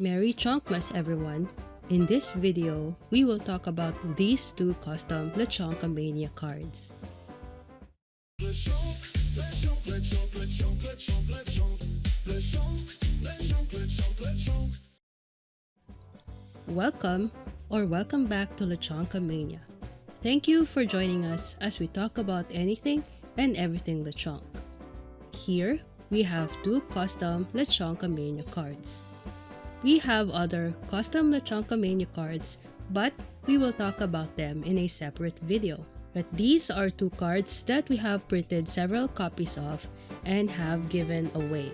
Merry Chonkmas everyone! In this video, we will talk about these two custom Lechonkamania cards. Welcome back to Lechonkamania. Thank you for joining us as we talk about anything and everything Lechonk. Here, we have two custom Lechonkamania cards. We have other custom Lechonkamania cards, but we will talk about them in a separate video. But these are two cards that we have printed several copies of and have given away.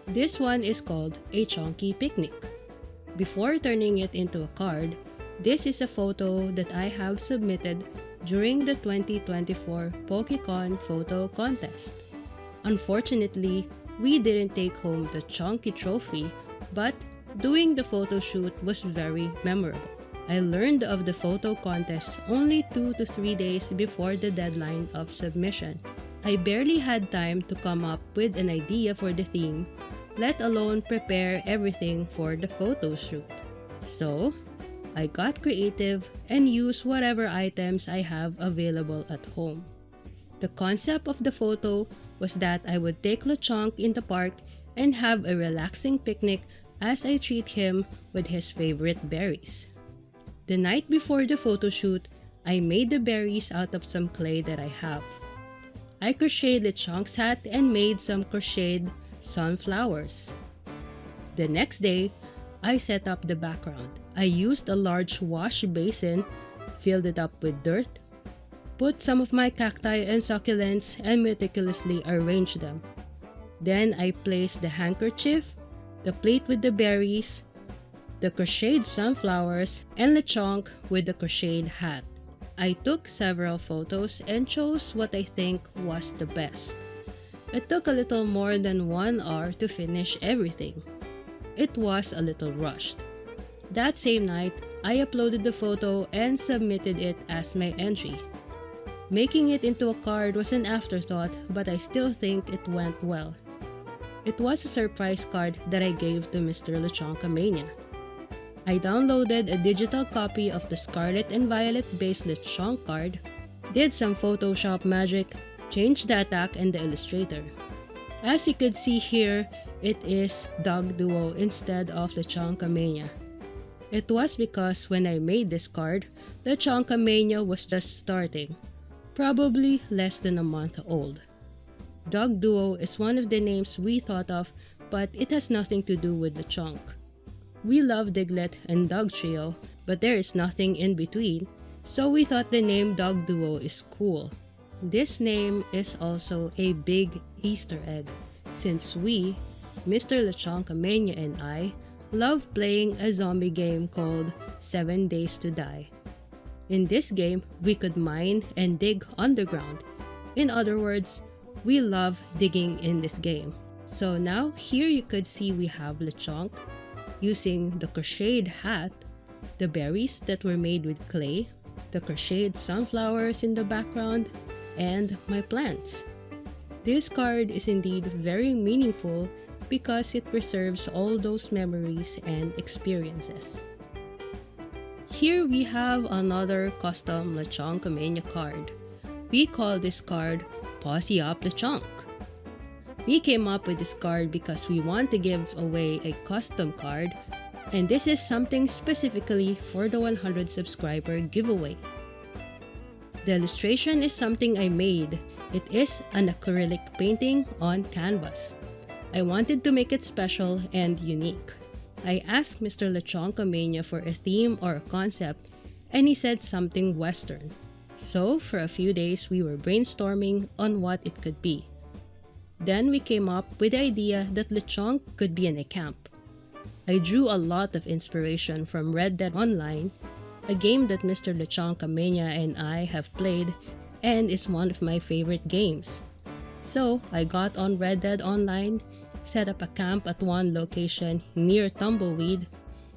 This one is called a Chonky Picnic. Before turning it into a card, this is a photo that I have submitted during the 2024 Pokemon photo contest. Unfortunately, we didn't take home the Chonky trophy, but doing the photo shoot was very memorable. I learned of the photo contest only 2 to 3 days before the deadline of submission. I barely had time to come up with an idea for the theme, let alone prepare everything for the photo shoot. So, I got creative and used whatever items I have available at home. The concept of the photo was that I would take Lechonk in the park and have a relaxing picnic as I treat him with his favorite berries. The night before the photo shoot, I made the berries out of some clay that I have. I crocheted Lechonk's hat and made some crocheted sunflowers. The next day, I set up the background. I used a large wash basin, filled it up with dirt, put some of my cacti and succulents and meticulously arranged them. Then I placed the handkerchief, the plate with the berries, the crocheted sunflowers, and Lechonk with the crocheted hat. I took several photos and chose what I think was the best. It took a little more than 1 hour to finish everything. It was a little rushed. That same night, I uploaded the photo and submitted it as my entry. Making it into a card was an afterthought, but I still think it went well. It was a surprise card that I gave to Mr. Lechonkamania. I downloaded a digital copy of the Scarlet and Violet based Lechonk card, did some Photoshop magic, changed the attack and the illustrator. As you could see here, it is Dog Duo instead of Lechonkamania. It was because when I made this card, Lechonkamania was just starting, probably less than a month old. Dog Duo is one of the names we thought of, but it has nothing to do with Lechonk. We love Diglett and Dog Trio, but there is nothing in between, so we thought the name Dog Duo is cool. This name is also a big Easter egg, since we, Mr. Lechonkamania and I, love playing a zombie game called 7 Days to Die. In this game, we could mine and dig underground. In other words, we love digging in this game. So now here you could see we have Lechonk using the crocheted hat, the berries that were made with clay, the crocheted sunflowers in the background, and my plants. This card is indeed very meaningful because it preserves all those memories and experiences. Here we have another custom Lechonkamania card. We call this card Posse Up Lechonk. We came up with this card because we want to give away a custom card, and this is something specifically for the 100 subscriber giveaway. The illustration is something I made. It is an acrylic painting on canvas. I wanted to make it special and unique. I asked Mr. Lechonkamania for a theme or a concept, and he said something Western. So, for a few days, we were brainstorming on what it could be. Then we came up with the idea that Lechonk could be in a camp. I drew a lot of inspiration from Red Dead Online, a game that Mr. Lechonkamania and I have played and is one of my favorite games. So, I got on Red Dead Online, set up a camp at one location near Tumbleweed,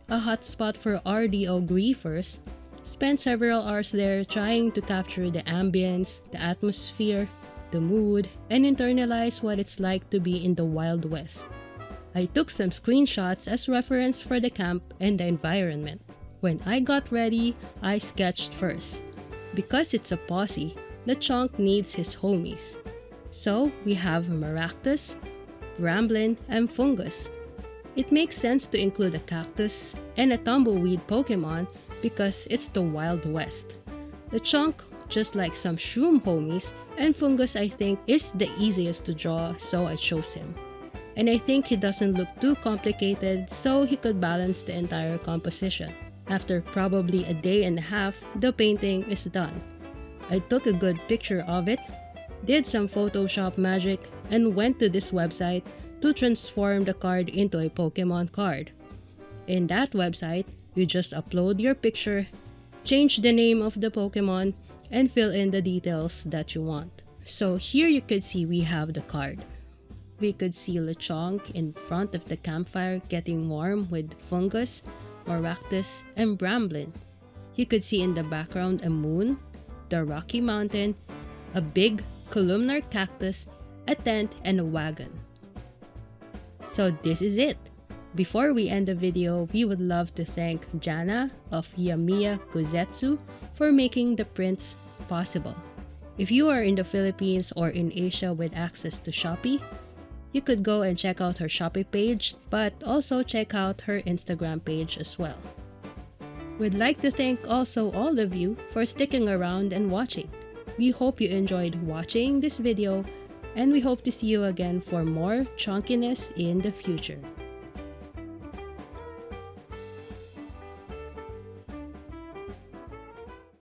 a hotspot for RDO griefers, spent several hours there trying to capture the ambience, the atmosphere, the mood, and internalize what it's like to be in the Wild West. I took some screenshots as reference for the camp and the environment. When I got ready, I sketched first. Because it's a posse, Lechonk needs his homies. So we have Maractus, Bramblin, and Fungus. It makes sense to include a cactus and a tumbleweed Pokemon because it's the Wild West. Lechonk, just like some shroom homies, and Fungus I think is the easiest to draw, so I chose him. And I think he doesn't look too complicated, so he could balance the entire composition. After probably a day and a half, the painting is done. I took a good picture of it, did some Photoshop magic, and went to this website to transform the card into a Pokemon card. In that website, you just upload your picture, change the name of the Pokemon, and fill in the details that you want. So here you could see we have the card. We could see Lechonk in front of the campfire getting warm with Fungus, Maractus, and Bramblin. You could see in the background a moon, the Rocky Mountain, a big columnar cactus, a tent, and a wagon. So this is it. Before we end the video, we would love to thank Jana of Yamiya Kuzetsu for making the prints possible. If you are in the Philippines or in Asia with access to Shopee, you could go and check out her Shopee page, but also check out her Instagram page as well. We'd like to thank also all of you for sticking around and watching. We hope you enjoyed watching this video, and we hope to see you again for more chonkiness in the future.